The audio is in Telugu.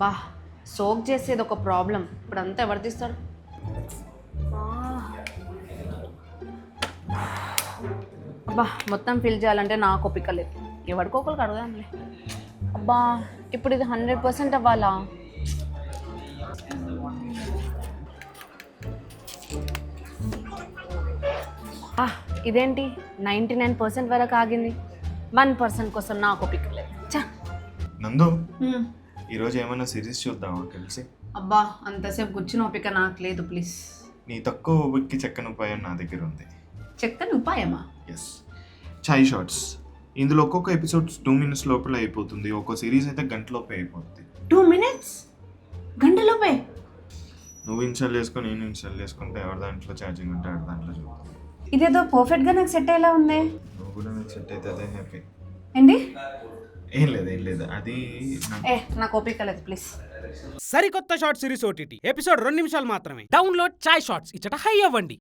బా సోక్ చేసేది ఒక ప్రాబ్లం. ఇప్పుడు అంతా ఎవరు తీస్తారు? అబ్బా మొత్తం ఫిల్ చేయాలంటే నాకు ఓపిక లేదు. ఎవరికొకరికి అడగాంలే. అబ్బా ఇప్పుడు ఇది 100% అవ్వాలా? ఇదేంటి 99% వరకు ఆగింది. 1% కోసం నాకు ఓపిక లేదు. చా నందు, ఈరోజు ఏమైనా సిరీస్ చూద్దామా కలిసి? అబ్బా అంతసేపు కూర్చుని ఓపిక నాకు లేదు, ప్లీజ్. నీ తక్కువ ఓపికకి చెక్కని ఉపాయం నా దగ్గర ఉంది. చెక్కని ఉపాయమా? ఎస్, చాయ్ షార్ట్స్. ఇందులో ఒక్కొక్క ఎపిసోడ్ 2 minutes లోపల అయిపోతుంది. ఒక్కో సిరీస్ అయితే గంటలోపే అయిపోతుంది. 2 minutes? గంటలోపే? నువ్వు ఇన్స్టాల్ చేసుకొని నేను ఇన్స్టాల్ చేసుకుంటే ఎవరి దాంట్లో ఛార్జింగ్ ఉంటే ఎవరి దాంట్లో చూద్దాం. ఇదేదో పర్ఫెక్ట్గా నాకు సెట్ అయ్యేలా ఉంది. నువ్వు కూడా నాకు సెట్ అయితే అదే హ్యాపీ. ఏంటి? ఏం లేదు అది నాకు ఓపిక లేదు, ప్లీజ్. సరికొత్త షార్ట్ సిరీస్ OTT ఎపిసోడ్ 2 నిమిషాలు మాత్రమే. డౌన్లోడ్ చాయ్ షార్ట్స్ ఇచ్చట హై అవ్వండి.